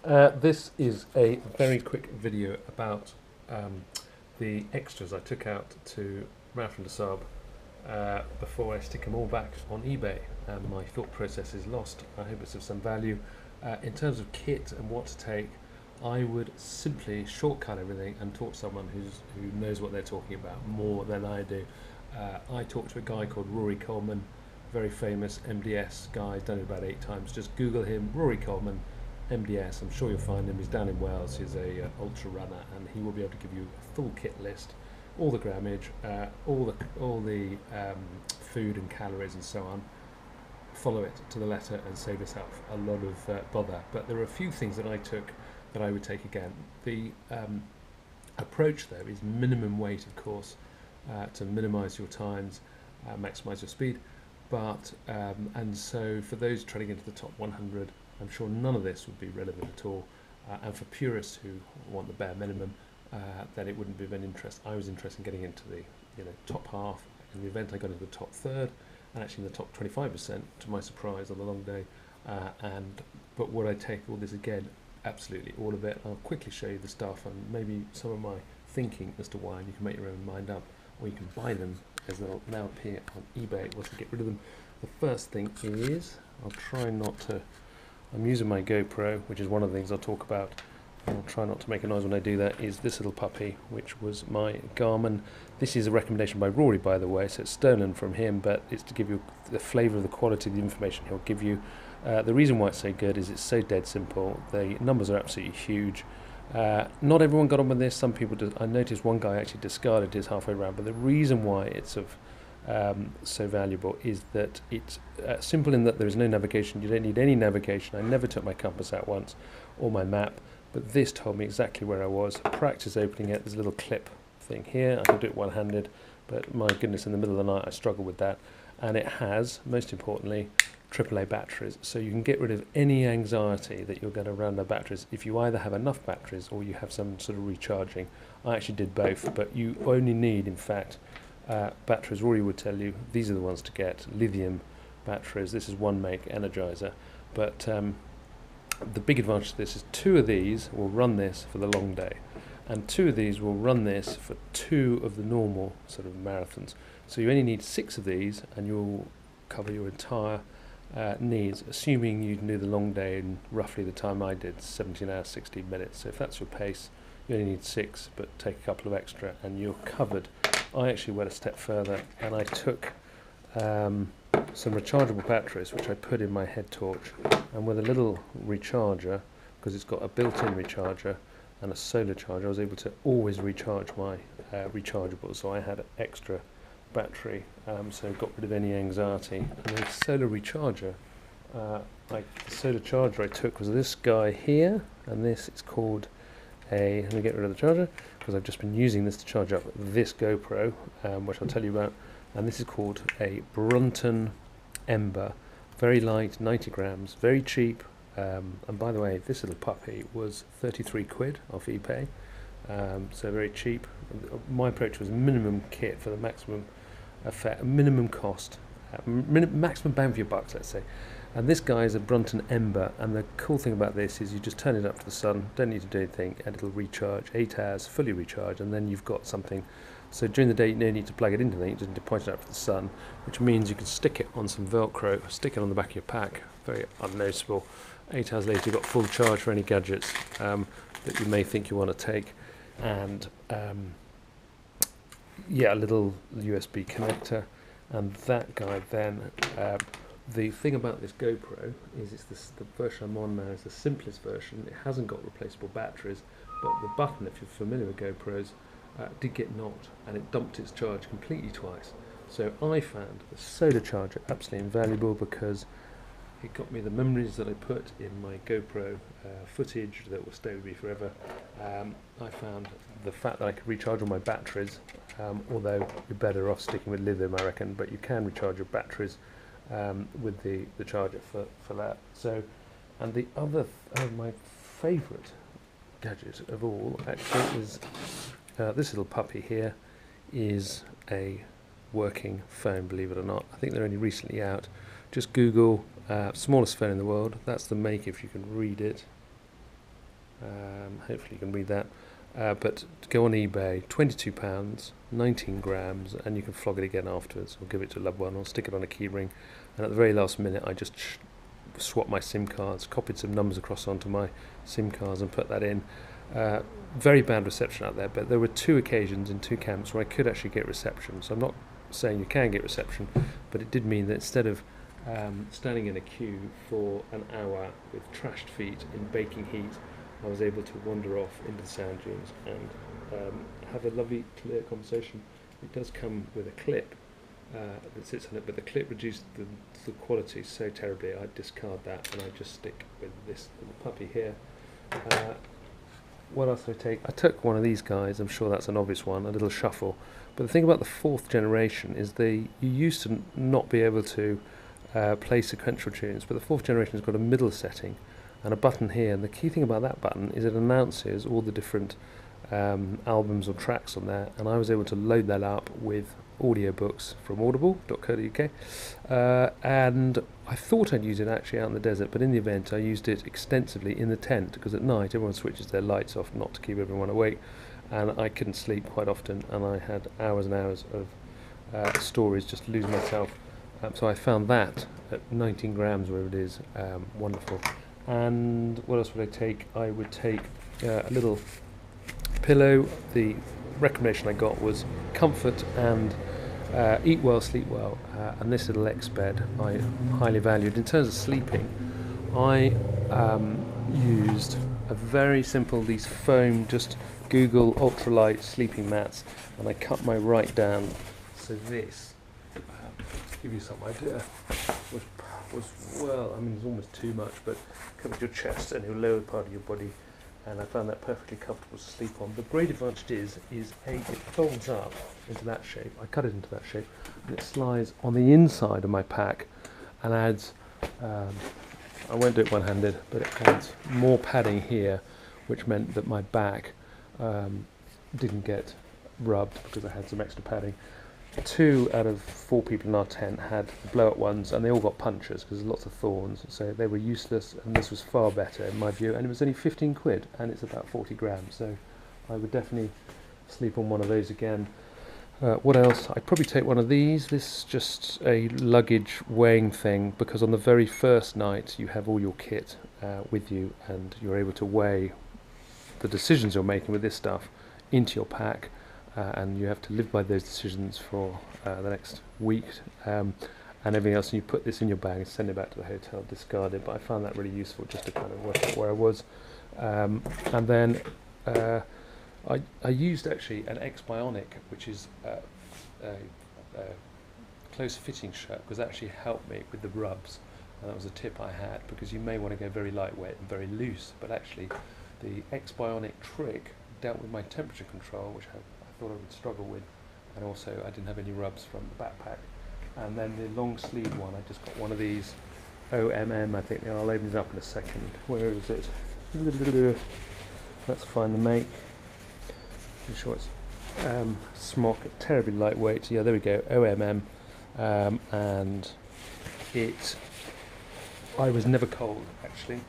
This is a very quick video about the extras I took out to Marathon de Sable before I stick them all back on eBay, and my thought process is lost. I hope it's of some value. In terms of kit and what to take, I would simply shortcut everything and talk to someone who knows what they're talking about more than I do. I talked to a guy called Rory Coleman, very famous MdS guy, done it about 8 times. Just Google him, Rory Coleman, MdS. I'm sure you'll find him. He's down in Wales. He's a ultra runner, and he will be able to give you a full kit list, all the grammage, all the food and calories and so on. Follow it to the letter and save yourself a lot of bother. But there are a few things that I took that I would take again. The approach though is minimum weight, of course, to minimise your times, maximise your speed. But and so for those trying to get into the top 100, I'm sure none of this would be relevant at all. And for purists who want the bare minimum, then it wouldn't be of any interest. I was interested in getting into the top half. In the event, I got into the top third, and actually in the top 25%, to my surprise, on the long day. But would I take all this again? Absolutely, all of it. I'll quickly show you the stuff and maybe some of my thinking as to why, and you can make your own mind up, or you can buy them as they'll now appear on eBay once you get rid of them. The first thing is, I'll try not to, I'm using my GoPro, which is one of the things I'll talk about. I'll try not to make a noise when I do that, is this little puppy, which was my Garmin. This is a recommendation by Rory, by the way, so it's stolen from him, but it's to give you the flavour of the quality of the information he'll give you. The reason why it's so good is it's so dead simple. The numbers are absolutely huge. Not everyone got on with this. Some people did. I noticed one guy actually discarded his halfway around, but the reason why it's so valuable is that it's simple in that there is no navigation. You don't need any navigation. I never took my compass out once or my map, but this told me exactly where I was. Practice opening it. There's a little clip thing here. I can do it one-handed, but my goodness, in the middle of the night I struggle with that. And it has, most importantly, AAA batteries, so you can get rid of any anxiety that you're going to run out of batteries if you either have enough batteries or you have some sort of recharging. I actually did both, but you only need, in fact, batteries. Rory would tell you these are the ones to get, lithium batteries. This is one make, Energizer, but the big advantage of this is 2 of these will run this for the long day, and 2 of these will run this for 2 of the normal sort of marathons. So you only need 6 of these and you'll cover your entire needs, assuming you can do the long day in roughly the time I did, 17 hours 16 minutes. So if that's your pace, you only need 6, but take a couple of extra and you're covered. I actually went a step further and I took some rechargeable batteries which I put in my head torch, and with a little recharger, because it's got a built-in recharger and a solar charger, I was able to always recharge my rechargeables, so I had extra battery, so got rid of any anxiety. And the solar recharger, the solar charger I took was this guy here, and this is called a, let me get rid of the charger because I've just been using this to charge up this GoPro, which I'll tell you about, and this is called a Brunton Ember, very light, 90 grams, very cheap, and by the way, this little puppy was 33 quid off eBay, so very cheap. My approach was minimum kit for the maximum effect, minimum cost, maximum bang for your bucks, let's say. And this guy is a Brunton Ember, and the cool thing about this is you just turn it up to the sun, don't need to do anything, and it'll recharge, 8 hours, fully recharge, and then you've got something. So during the day you don't need to plug it into anything, you just need to point it up to the sun, which means you can stick it on some Velcro, stick it on the back of your pack, very unnoticeable. 8 hours later you've got full charge for any gadgets that you may think you want to take, and yeah, a little USB connector. And that guy then, the thing about this GoPro is the version I'm on now is the simplest version. It hasn't got replaceable batteries, but the button, if you're familiar with GoPros, did get knocked and it dumped its charge completely twice. So I found the solar charger absolutely invaluable because it got me the memories that I put in my GoPro footage that will stay with me forever. I found the fact that I could recharge all my batteries, although you're better off sticking with lithium, I reckon, but you can recharge your batteries with the charger for that. So, and the other, my favourite gadget of all actually is this little puppy here. Is a working phone, believe it or not. I think they're only recently out. Just Google smallest phone in the world. That's the make, if you can read it. Hopefully you can read that. But go on eBay, £22, 19 grams, and you can flog it again afterwards, or give it to a loved one, or stick it on a key ring. And at the very last minute, I just swapped my SIM cards, copied some numbers across onto my SIM cards, and put that in. Very bad reception out there, but there were 2 occasions in 2 camps where I could actually get reception. So I'm not saying you can get reception, but it did mean that instead of standing in a queue for an hour with trashed feet in baking heat, I was able to wander off into the sand dunes and have a lovely, clear conversation. It does come with a clip that sits on it, but the clip reduced the quality so terribly I discard that and I just stick with this little puppy here. What else did I take? I took one of these guys, I'm sure that's an obvious one, a little shuffle. But the thing about the 4th generation is you used to not be able to play sequential tunes, but the 4th generation has got a middle setting and a button here, and the key thing about that button is it announces all the different albums or tracks on there, and I was able to load that up with audiobooks from audible.co.uk, and I thought I'd use it actually out in the desert, but in the event I used it extensively in the tent, because at night everyone switches their lights off not to keep everyone awake, and I couldn't sleep quite often, and I had hours and hours of stories just losing myself. So I found that at 19 grams, wherever it is, wonderful. And what else would I take? I would take a little pillow. The recommendation I got was comfort and eat well, sleep well, and this little X bed I highly valued. In terms of sleeping, I used a very simple, these foam, just Google ultralight sleeping mats, and I cut my right down. So this, to give you some idea, was well, I mean it's almost too much, but covers your chest and your lower part of your body, and I found that perfectly comfortable to sleep on. The great advantage is it folds up into that shape. I cut it into that shape, and it slides on the inside of my pack and adds, I won't do it one-handed, but it adds more padding here, which meant that my back didn't get rubbed because I had some extra padding. 2 out of 4 people in our tent had blow-up ones, and they all got punctures because there's lots of thorns, so they were useless, and this was far better in my view, and it was only 15 quid, and it's about 40 grams, so I would definitely sleep on one of those again. What else? I'd probably take one of these. This is just a luggage weighing thing, because on the very first night you have all your kit with you, and you're able to weigh the decisions you're making with this stuff into your pack. And you have to live by those decisions for the next week, and everything else, and you put this in your bag and send it back to the hotel, discard it. But I found that really useful just to kind of work out where I was. And then I used actually an X-Bionic, which is a close fitting shirt, because that actually helped me with the rubs, and that was a tip I had, because you may want to go very lightweight and very loose, but actually the X-Bionic trick dealt with my temperature control, which I thought I would struggle with, and also I didn't have any rubs from the backpack. And then the long sleeve one, I just got one of these OMM, I think. I'll open it up in a second. Where is it? Let's find the make. I'm sure it's smock, terribly lightweight. Yeah, there we go, OMM, and I was never cold, actually.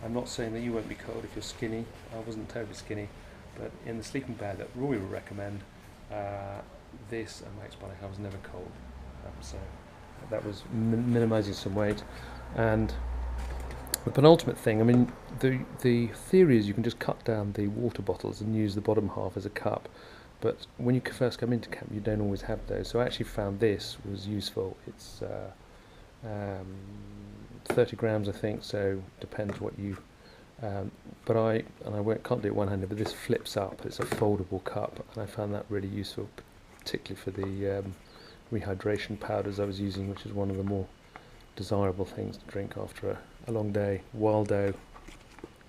I'm not saying that you won't be cold if you're skinny. I wasn't terribly skinny. But in the sleeping bag that Rory would recommend, this and my X-Bionic, I was never cold. So that was minimising some weight. And the penultimate thing, I mean, the theory is you can just cut down the water bottles and use the bottom half as a cup. But when you first come into camp, you don't always have those. So I actually found this was useful. It's 30 grams, I think, so depends what you... but can't do it one-handed, but this flips up. It's a foldable cup, and I found that really useful, particularly for the rehydration powders I was using, which is one of the more desirable things to drink after a long day. Waldo,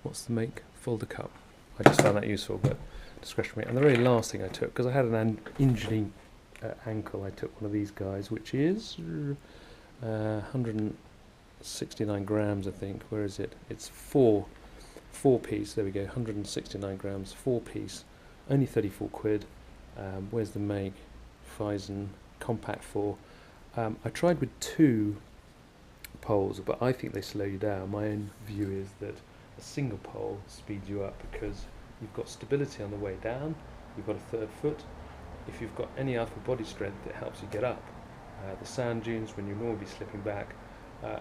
what's the make? Folder cup. I just found that useful, but discretionary. And the very last thing I took, because I had an injury ankle, I took one of these guys, which is 169 grams, I think. Where is it? It's four piece, there we go, 169 grams, 4 piece, only 34 quid. Where's the make? Phison Compact 4. I tried with 2 poles, but I think they slow you down. My own view is that a single pole speeds you up because you've got stability on the way down, you've got a third foot. If you've got any upper body strength, it helps you get up. The sand dunes when you're normally slipping back,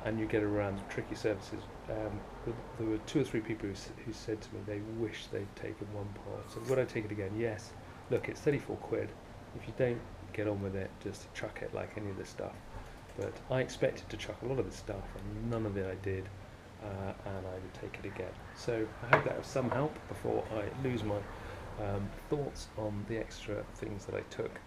and you get around tricky surfaces. There were 2 or 3 people who said to me they wish they'd taken one pole. So would I take it again? Yes. Look, it's 34 quid. If you don't get on with it, just chuck it like any of this stuff. But I expected to chuck a lot of this stuff, and none of it I did, and I would take it again. So I hope that was some help before I lose my thoughts on the extra things that I took.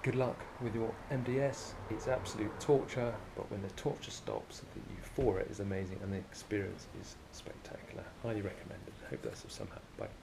Good luck with your MdS. It's absolute torture, but when the torture stops, the euphoria is amazing and the experience is spectacular. Highly recommended. Hope that's of some help. Bye.